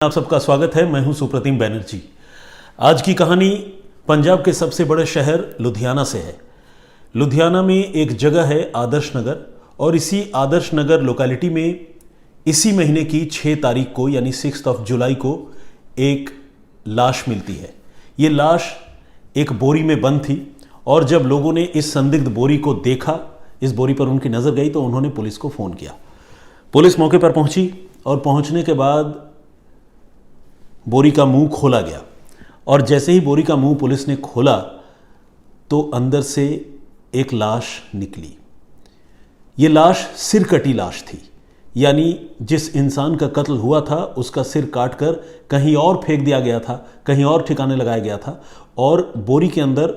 आप सबका स्वागत है। मैं हूं सुप्रतिम बैनर्जी। आज की कहानी पंजाब के सबसे बड़े शहर लुधियाना से है। लुधियाना में एक जगह है आदर्श नगर, और इसी आदर्श नगर लोकेलिटी में इसी महीने की 6 तारीख को यानी 6 जुलाई को एक लाश मिलती है। ये लाश एक बोरी में बंद थी, और जब लोगों ने इस संदिग्ध बोरी को देखा, इस बोरी पर उनकी नज़र गई, तो उन्होंने पुलिस को फ़ोन किया। पुलिस मौके पर पहुंची, और पहुंचने के बाद बोरी का मुंह खोला गया, और जैसे ही बोरी का मुंह पुलिस ने खोला तो अंदर से एक लाश निकली। ये लाश सिर कटी लाश थी, यानी जिस इंसान का कत्ल हुआ था उसका सिर काटकर कहीं और फेंक दिया गया था, कहीं और ठिकाने लगाया गया था, और बोरी के अंदर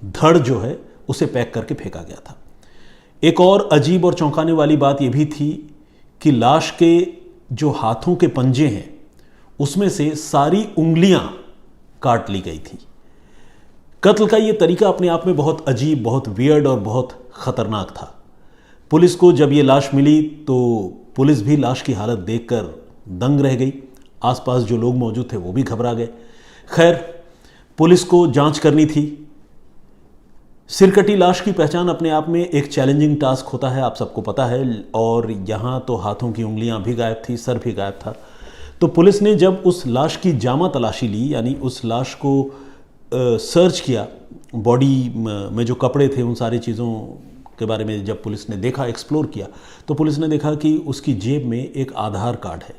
धड़ जो है उसे पैक करके फेंका गया था। एक और अजीब और चौंकाने वाली बात यह भी थी कि लाश के जो हाथों के पंजे हैं उसमें से सारी उंगलियां काट ली गई थी। कत्ल का यह तरीका अपने आप में बहुत अजीब, बहुत वियर्ड और बहुत खतरनाक था। पुलिस को जब यह लाश मिली तो पुलिस भी लाश की हालत देखकर दंग रह गई। आसपास जो लोग मौजूद थे वो भी घबरा गए। खैर, पुलिस को जांच करनी थी। सिरकटी लाश की पहचान अपने आप में एक चैलेंजिंग टास्क होता है, आप सबको पता है। और यहां तो हाथों की उंगलियां भी गायब थी, सर भी गायब था। तो पुलिस ने जब उस लाश की जामा तलाशी ली, यानी उस लाश को सर्च किया, बॉडी में जो कपड़े थे उन सारी चीज़ों के बारे में जब पुलिस ने देखा, एक्सप्लोर किया, तो पुलिस ने देखा कि उसकी जेब में एक आधार कार्ड है।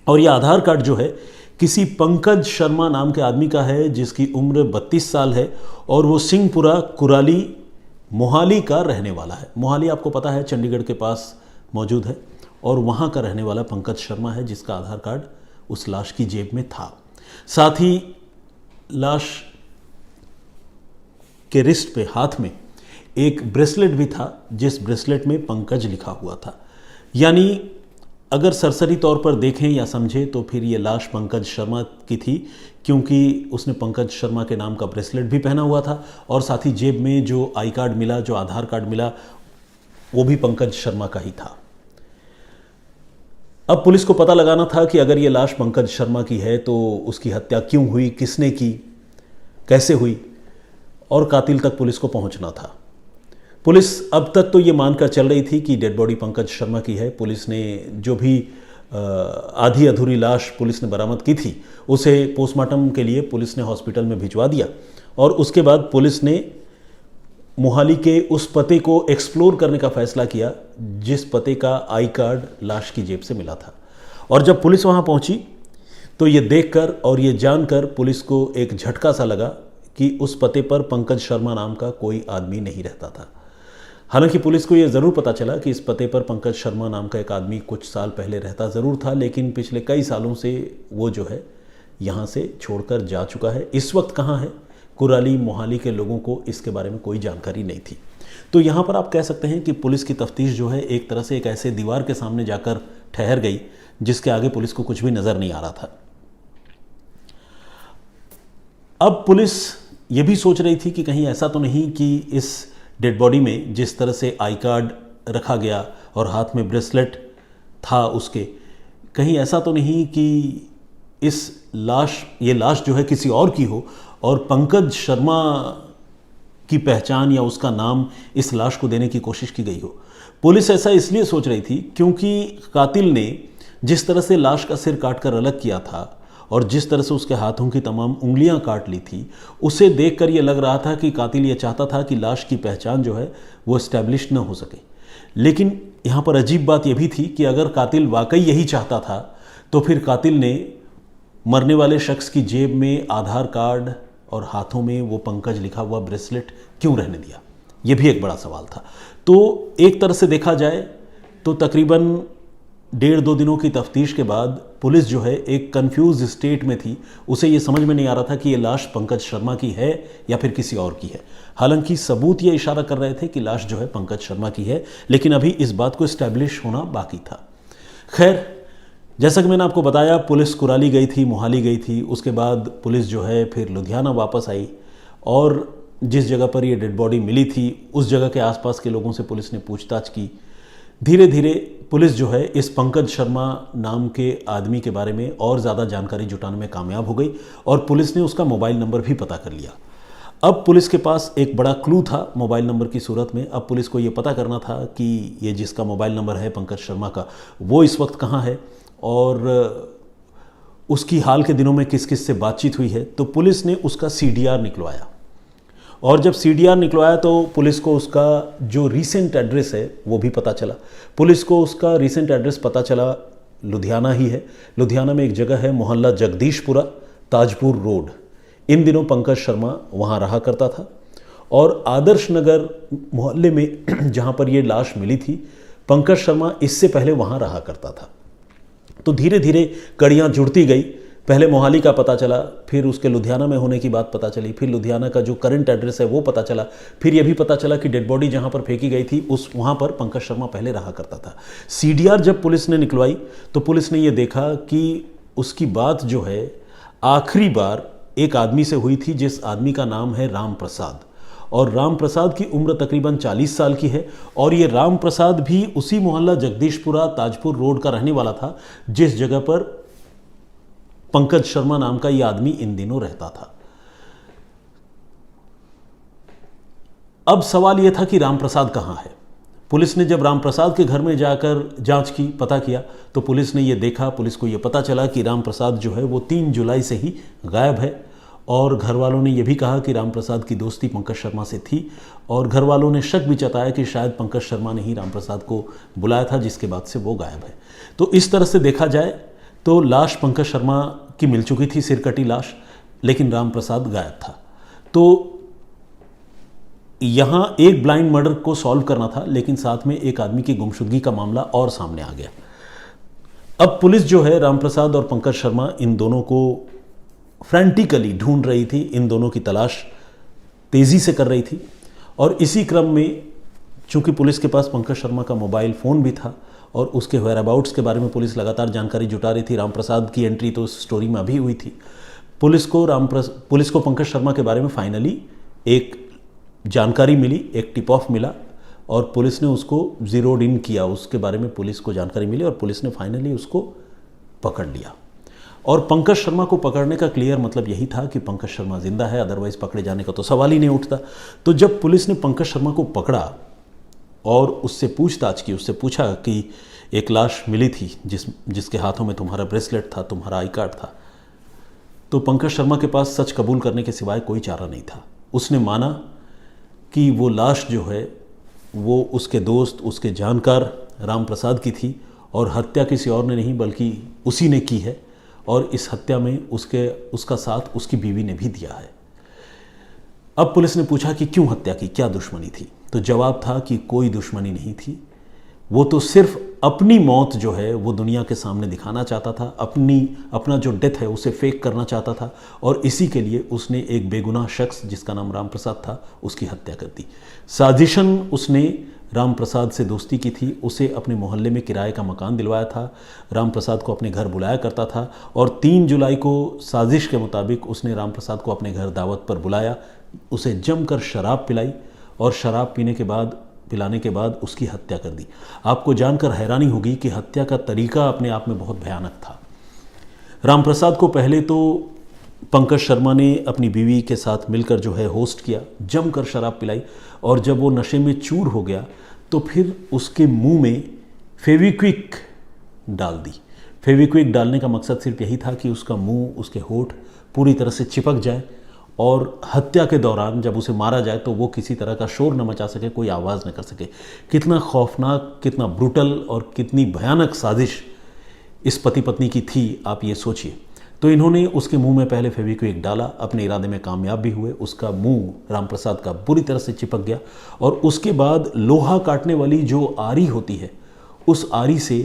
और यह आधार कार्ड जो है किसी पंकज शर्मा नाम के आदमी का है, जिसकी उम्र 32 साल है, और वो सिंहपुरा कुराली मोहाली का रहने वाला है। मोहाली आपको पता है चंडीगढ़ के पास मौजूद है, और वहाँ का रहने वाला पंकज शर्मा है, जिसका आधार कार्ड उस लाश की जेब में था। साथ ही लाश के रिस्ट पे, हाथ में एक ब्रेसलेट भी था, जिस ब्रेसलेट में पंकज लिखा हुआ था। यानी अगर सरसरी तौर पर देखें या समझें तो फिर ये लाश पंकज शर्मा की थी, क्योंकि उसने पंकज शर्मा के नाम का ब्रेसलेट भी पहना हुआ था, और साथ ही जेब में जो आई कार्ड मिला, जो आधार कार्ड मिला, वो भी पंकज शर्मा का ही था। अब पुलिस को पता लगाना था कि अगर ये लाश पंकज शर्मा की है तो उसकी हत्या क्यों हुई, किसने की, कैसे हुई, और कातिल तक पुलिस को पहुंचना था। पुलिस अब तक तो ये मानकर चल रही थी कि डेड बॉडी पंकज शर्मा की है। पुलिस ने जो भी आधी अधूरी लाश पुलिस ने बरामद की थी उसे पोस्टमार्टम के लिए पुलिस ने हॉस्पिटल में भिजवा दिया, और उसके बाद पुलिस ने मोहाली के उस पते को एक्सप्लोर करने का फैसला किया जिस पते का आई कार्ड लाश की जेब से मिला था। और जब पुलिस वहां पहुंची तो ये देखकर और ये जानकर पुलिस को एक झटका सा लगा कि उस पते पर पंकज शर्मा नाम का कोई आदमी नहीं रहता था। हालांकि पुलिस को यह ज़रूर पता चला कि इस पते पर पंकज शर्मा नाम का एक आदमी कुछ साल पहले रहता ज़रूर था, लेकिन पिछले कई सालों से वो जो है यहाँ से छोड़कर जा चुका है। इस वक्त कहाँ है, कुराली मोहाली के लोगों को इसके बारे में कोई जानकारी नहीं थी। तो यहाँ पर आप कह सकते हैं कि पुलिस की तफ्तीश जो है एक तरह से एक ऐसे दीवार के सामने जाकर ठहर गई जिसके आगे पुलिस को कुछ भी नज़र नहीं आ रहा था। अब पुलिस ये भी सोच रही थी कि कहीं ऐसा तो नहीं कि इस डेड बॉडी में जिस तरह से आई कार्ड रखा गया और हाथ में ब्रेसलेट था उसके, कहीं ऐसा तो नहीं कि ये लाश जो है किसी और की हो और पंकज शर्मा की पहचान या उसका नाम इस लाश को देने की कोशिश की गई हो। पुलिस ऐसा इसलिए सोच रही थी क्योंकि कातिल ने जिस तरह से लाश का सिर काटकर अलग किया था और जिस तरह से उसके हाथों की तमाम उंगलियां काट ली थी, उसे देखकर यह लग रहा था कि कातिल ये चाहता था कि लाश की पहचान जो है वो एस्टैब्लिश न हो सके। लेकिन यहाँ पर अजीब बात यह भी थी कि अगर कातिल वाकई यही चाहता था तो फिर कातिल ने मरने वाले शख्स की जेब में आधार कार्ड और हाथों में वो पंकज लिखा हुआ ब्रेसलेट क्यों रहने दिया, ये भी एक बड़ा सवाल था। तो एक तरह से देखा जाए तो तकरीबन 1.5-2 दिनों की तफ्तीश के बाद पुलिस जो है एक कंफ्यूज स्टेट में थी। उसे ये समझ में नहीं आ रहा था कि ये लाश पंकज शर्मा की है या फिर किसी और की है। हालांकि सबूत ये इशारा कर रहे थे कि लाश जो है पंकज शर्मा की है, लेकिन अभी इस बात को इस्टेब्लिश होना बाकी था। खैर, जैसा कि मैंने आपको बताया, पुलिस कुराली गई थी, मोहाली गई थी, उसके बाद पुलिस जो है फिर लुधियाना वापस आई, और जिस जगह पर ये डेड बॉडी मिली थी उस जगह के आसपास के लोगों से पुलिस ने पूछताछ की। धीरे धीरे पुलिस जो है इस पंकज शर्मा नाम के आदमी के बारे में और ज़्यादा जानकारी जुटाने में कामयाब हो गई और पुलिस ने उसका मोबाइल नंबर भी पता कर लिया। अब पुलिस के पास एक बड़ा क्लू था मोबाइल नंबर की सूरत में। अब पुलिस को ये पता करना था कि ये जिसका मोबाइल नंबर है पंकज शर्मा का, वो इस वक्त कहाँ है और उसकी हाल के दिनों में किस किस से बातचीत हुई है। तो पुलिस ने उसका CDR निकलवाया और जब CDR निकलवाया तो पुलिस को उसका जो रीसेंट एड्रेस है वो भी पता चला। पुलिस को उसका रीसेंट एड्रेस पता चला लुधियाना ही है। लुधियाना में एक जगह है मोहल्ला जगदीशपुरा, ताजपुर रोड। इन दिनों पंकज शर्मा वहाँ रहा करता था और आदर्श नगर मोहल्ले में जहाँ पर ये लाश मिली थी, पंकज शर्मा इससे पहले वहाँ रहा करता था। तो धीरे धीरे कड़ियाँ जुड़ती गई। पहले मोहाली का पता चला, फिर उसके लुधियाना में होने की बात पता चली, फिर लुधियाना का जो करंट एड्रेस है वो पता चला, फिर ये भी पता चला कि डेड बॉडी जहाँ पर फेंकी गई थी उस वहाँ पर पंकज शर्मा पहले रहा करता था। CDR जब पुलिस ने निकलवाई तो पुलिस ने ये देखा कि उसकी बात जो है आखिरी बार एक आदमी से हुई थी जिस आदमी का नाम है राम प्रसाद, और राम प्रसाद की उम्र तकरीबन 40 साल की है और ये राम प्रसाद भी उसी मोहल्ला जगदीशपुरा ताजपुर रोड का रहने वाला था जिस जगह पर पंकज शर्मा नाम का ये आदमी इन दिनों रहता था। अब सवाल यह था कि राम प्रसाद कहाँ है। पुलिस ने जब राम प्रसाद के घर में जाकर जांच की, पता किया, तो पुलिस ने ये देखा, पुलिस को ये पता चला कि राम प्रसाद जो है वो 3 जुलाई से ही गायब है। और घर वालों ने यह भी कहा कि राम प्रसाद की दोस्ती पंकज शर्मा से थी और घर वालों ने शक भी जताया कि शायद पंकज शर्मा ने ही राम प्रसाद को बुलाया था, जिसके बाद से वो गायब है। तो इस तरह से देखा जाए तो लाश पंकज शर्मा की मिल चुकी थी, सिरकटी लाश, लेकिन राम प्रसाद गायब था। तो यहाँ एक ब्लाइंड मर्डर को सॉल्व करना था, लेकिन साथ में एक आदमी की गुमशुदगी का मामला और सामने आ गया। अब पुलिस जो है राम प्रसाद और पंकज शर्मा इन दोनों को फ्रैंटिकली ढूंढ रही थी, इन दोनों की तलाश तेज़ी से कर रही थी। और इसी क्रम में चूंकि पुलिस के पास पंकज शर्मा का मोबाइल फ़ोन भी था और उसके वेयर अबाउट्स के बारे में पुलिस लगातार जानकारी जुटा रही थी। राम प्रसाद की एंट्री तो उस स्टोरी में अभी हुई थी। पुलिस को पंकज शर्मा के बारे में फाइनली एक जानकारी मिली, एक टिप ऑफ मिला और पुलिस ने उसको ज़ीरोड इन किया। उसके बारे में पुलिस को जानकारी मिली और पुलिस ने फाइनली उसको पकड़ लिया। और पंकज शर्मा को पकड़ने का क्लियर मतलब यही था कि पंकज शर्मा जिंदा है, अदरवाइज़ पकड़े जाने का तो सवाल ही नहीं उठता। तो जब पुलिस ने पंकज शर्मा को पकड़ा और उससे पूछताछ की, उससे पूछा कि एक लाश मिली थी जिसके हाथों में तुम्हारा ब्रेसलेट था, तुम्हारा आई कार्ड था, तो पंकज शर्मा के पास सच कबूल करने के सिवाय कोई चारा नहीं था। उसने माना कि वो लाश जो है वो उसके दोस्त, उसके जानकार राम प्रसाद की थी और हत्या किसी और ने नहीं बल्कि उसी ने की है और इस हत्या में उसका साथ उसकी बीवी ने भी दिया है। अब पुलिस ने पूछा कि क्यों हत्या की, क्या दुश्मनी थी, तो जवाब था कि कोई दुश्मनी नहीं थी। वो तो सिर्फ अपनी मौत जो है वो दुनिया के सामने दिखाना चाहता था, अपना जो डेथ है उसे फेक करना चाहता था और इसी के लिए उसने एक बेगुनाह शख्स जिसका नाम राम प्रसाद था उसकी हत्या कर दी। साजिशन उसने राम प्रसाद से दोस्ती की थी, उसे अपने मोहल्ले में किराए का मकान दिलवाया था, राम प्रसाद को अपने घर बुलाया करता था और 3 जुलाई को साजिश के मुताबिक उसने राम प्रसाद को अपने घर दावत पर बुलाया, उसे जमकर शराब पिलाई और शराब पिलाने के बाद उसकी हत्या कर दी। आपको जानकर हैरानी होगी कि हत्या का तरीका अपने आप में बहुत भयानक था। राम प्रसाद को पहले तो पंकज शर्मा ने अपनी बीवी के साथ मिलकर जो है होस्ट किया, जमकर शराब पिलाई और जब वो नशे में चूर हो गया तो फिर उसके मुंह में फेविक्विक डाल दी। फेविक्विक डालने का मकसद सिर्फ यही था कि उसका मुंह, उसके होठ पूरी तरह से चिपक जाए और हत्या के दौरान जब उसे मारा जाए तो वो किसी तरह का शोर न मचा सके, कोई आवाज़ न कर सके। कितना खौफनाक, कितना ब्रूटल और कितनी भयानक साजिश इस पति पत्नी की थी, आप ये सोचिए। तो इन्होंने उसके मुंह में पहले फेविक्विक डाला, अपने इरादे में कामयाब भी हुए, उसका मुंह राम प्रसाद का बुरी तरह से चिपक गया और उसके बाद लोहा काटने वाली जो आरी होती है उस आरी से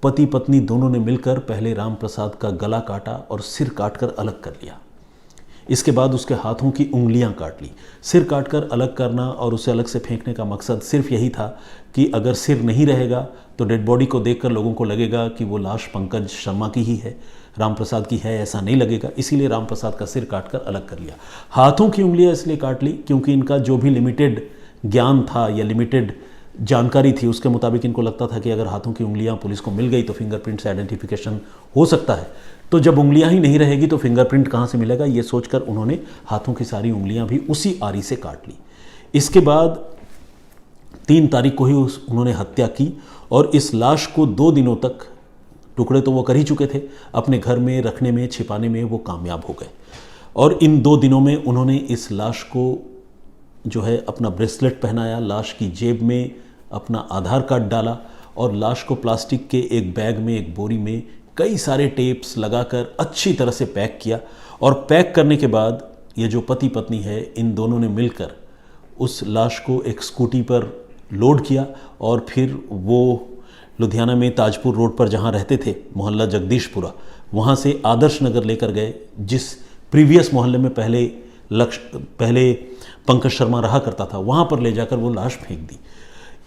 पति पत्नी दोनों ने मिलकर पहले राम प्रसाद का गला काटा और सिर काटकर अलग कर लिया। इसके बाद उसके हाथों की उंगलियां काट ली। सिर काटकर अलग करना और उसे अलग से फेंकने का मकसद सिर्फ यही था कि अगर सिर नहीं रहेगा तो डेड बॉडी को देखकर लोगों को लगेगा कि वो लाश पंकज शर्मा की ही है, राम प्रसाद की है, ऐसा नहीं लगेगा। इसीलिए राम प्रसाद का सिर काटकर अलग कर लिया। हाथों की उंगलियां इसलिए काट ली क्योंकि इनका जो भी लिमिटेड ज्ञान था या लिमिटेड जानकारी थी उसके मुताबिक इनको लगता था कि अगर हाथों की उंगलियां पुलिस को मिल गई तो फिंगरप्रिंट से आइडेंटिफिकेशन हो सकता है। तो जब उंगलियां ही नहीं रहेगी तो फिंगरप्रिंट कहाँ से मिलेगा, ये सोचकर उन्होंने हाथों की सारी उंगलियां भी उसी आरी से काट ली। इसके बाद 3 तारीख को ही उन्होंने हत्या की और इस लाश को 2 दिनों तक, टुकड़े तो वो कर ही चुके थे, अपने घर में रखने में, छिपाने में वो कामयाब हो गए। और इन 2 दिनों में उन्होंने इस लाश को जो है अपना ब्रेसलेट पहनाया, लाश की जेब में अपना आधार कार्ड डाला और लाश को प्लास्टिक के एक बैग में, एक बोरी में कई सारे टेप्स लगाकर अच्छी तरह से पैक किया। और पैक करने के बाद ये जो पति पत्नी है, इन दोनों ने मिलकर उस लाश को एक स्कूटी पर लोड किया और फिर वो लुधियाना में ताजपुर रोड पर जहाँ रहते थे, मोहल्ला जगदीशपुरा, वहाँ से आदर्श नगर लेकर गए, जिस प्रीवियस मोहल्ले में पहले पंकज शर्मा रहा करता था, वहाँ पर ले जाकर वो लाश फेंक दी।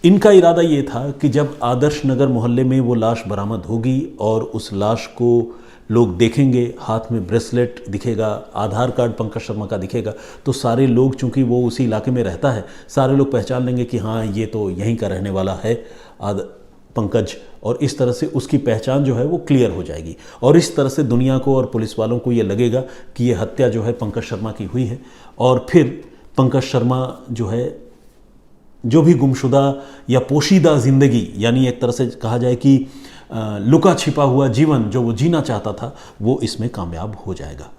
इनका इरादा ये था कि जब आदर्श नगर मोहल्ले में वो लाश बरामद होगी और उस लाश को लोग देखेंगे, हाथ में ब्रेसलेट दिखेगा, आधार कार्ड पंकज शर्मा का दिखेगा, तो सारे लोग, चूंकि वो उसी इलाके में रहता है, सारे लोग पहचान लेंगे कि हाँ ये तो यहीं का रहने वाला है पंकज, और इस तरह से उसकी पहचान जो है वो क्लियर हो जाएगी। और इस तरह से दुनिया को और पुलिस वालों को ये लगेगा कि ये हत्या जो है पंकज शर्मा की हुई है। और फिर पंकज शर्मा जो है, जो भी गुमशुदा या पोशीदा ज़िंदगी, यानी एक तरह से कहा जाए कि लुका छिपा हुआ जीवन जो वो जीना चाहता था, वो इसमें कामयाब हो जाएगा।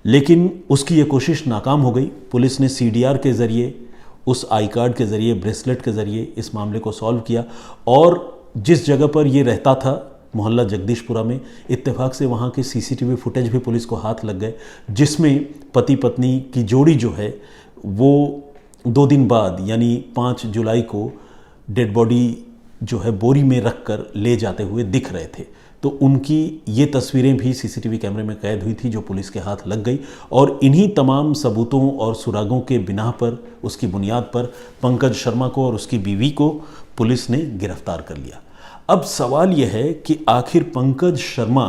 लेकिन उसकी ये कोशिश नाकाम हो गई। पुलिस ने CDR के ज़रिए, उस आई कार्ड के ज़रिए, ब्रेसलेट के ज़रिए इस मामले को सॉल्व किया। और जिस जगह पर ये रहता था, मोहल्ला जगदीशपुरा में, इत्तेफाक से वहाँ के CCTV फुटेज भी पुलिस को हाथ लग गए, जिसमें पति पत्नी की जोड़ी जो है वो 2 दिन बाद यानी 5 जुलाई को डेड बॉडी जो है बोरी में रखकर ले जाते हुए दिख रहे थे। तो उनकी ये तस्वीरें भी CCTV कैमरे में कैद हुई थी, जो पुलिस के हाथ लग गई। और इन्हीं तमाम सबूतों और सुरागों के बिना पर, उसकी बुनियाद पर पंकज शर्मा को और उसकी बीवी को पुलिस ने गिरफ्तार कर लिया। अब सवाल यह है कि आखिर पंकज शर्मा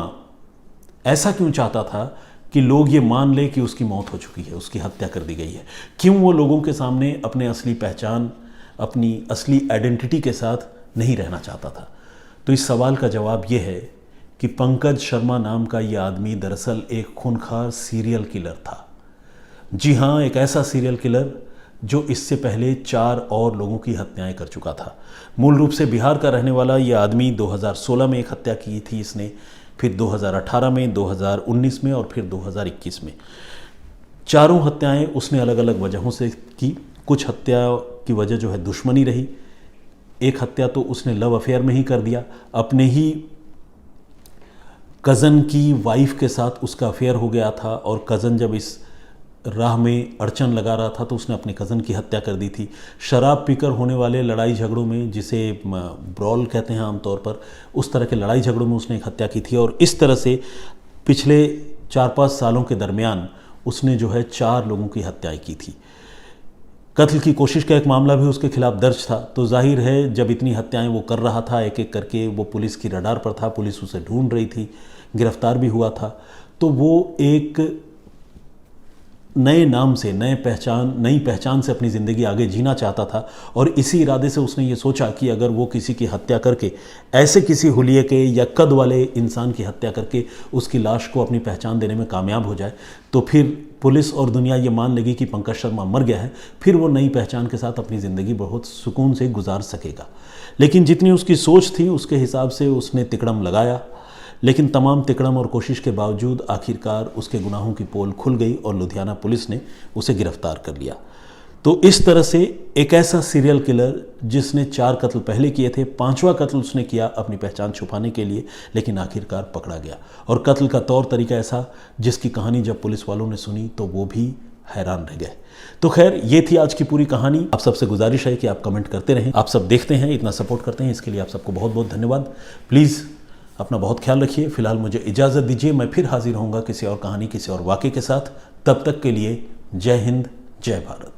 ऐसा क्यों चाहता था कि लोग ये मान ले कि उसकी मौत हो चुकी है, उसकी हत्या कर दी गई है? क्यों वो लोगों के सामने अपने असली पहचान, अपनी असली आइडेंटिटी के साथ नहीं रहना चाहता था? तो इस सवाल का जवाब ये है कि पंकज शर्मा नाम का ये आदमी दरअसल एक खूंखार सीरियल किलर था। जी हाँ, एक ऐसा सीरियल किलर जो इससे पहले 4 और लोगों की हत्याएं कर चुका था। मूल रूप से बिहार का रहने वाला ये आदमी 2016 में एक हत्या की थी इसने, फिर 2018 में, 2019 में और फिर 2021 में। चारों हत्याएं उसने अलग अलग वजहों से की। कुछ हत्या की वजह जो है दुश्मनी रही। एक हत्या तो उसने लव अफेयर में ही कर दिया, अपने ही कज़न की वाइफ के साथ उसका अफेयर हो गया था और कज़न जब इस राह में अड़चन लगा रहा था तो उसने अपने कज़न की हत्या कर दी थी। शराब पीकर होने वाले लड़ाई झगड़ों में, जिसे ब्रॉल कहते हैं आमतौर पर, उस तरह के लड़ाई झगड़ों में उसने एक हत्या की थी। और इस तरह से पिछले 4-5 सालों के दरमियान उसने जो है 4 लोगों की हत्याएं की थी। कत्ल की कोशिश का एक मामला भी उसके खिलाफ दर्ज था। तो जाहिर है जब इतनी हत्याएं वो कर रहा था, एक एक करके, वो पुलिस की रडार पर था, पुलिस उसे ढूंढ रही थी, गिरफ्तार भी हुआ था। तो वो एक नए नाम से, नई पहचान से अपनी ज़िंदगी आगे जीना चाहता था। और इसी इरादे से उसने ये सोचा कि अगर वो किसी की हत्या करके, ऐसे किसी हुलिये के या कद वाले इंसान की हत्या करके उसकी लाश को अपनी पहचान देने में कामयाब हो जाए, तो फिर पुलिस और दुनिया ये मान लेगी कि पंकज शर्मा मर गया है, फिर वो नई पहचान के साथ अपनी ज़िंदगी बहुत सुकून से गुजार सकेगा। लेकिन जितनी उसकी सोच थी उसके हिसाब से उसने तिकड़म लगाया, लेकिन तमाम तिकड़म और कोशिश के बावजूद आखिरकार उसके गुनाहों की पोल खुल गई और लुधियाना पुलिस ने उसे गिरफ्तार कर लिया। तो इस तरह से एक ऐसा सीरियल किलर जिसने 4 कत्ल पहले किए थे, 5वां कत्ल उसने किया अपनी पहचान छुपाने के लिए, लेकिन आखिरकार पकड़ा गया। और कत्ल का तौर तरीका ऐसा जिसकी कहानी जब पुलिस वालों ने सुनी तो वो भी हैरान रह गए। तो खैर, ये थी आज की पूरी कहानी। आप सबसे गुजारिश है कि आप कमेंट करते रहें। आप सब देखते हैं, इतना सपोर्ट करते हैं, इसके लिए आप सबको बहुत बहुत धन्यवाद। प्लीज़ अपना बहुत ख्याल रखिए। फिलहाल मुझे इजाज़त दीजिए, मैं फिर हाजिर होऊंगा किसी और कहानी, किसी और वाक़े के साथ। तब तक के लिए जय हिंद, जय भारत।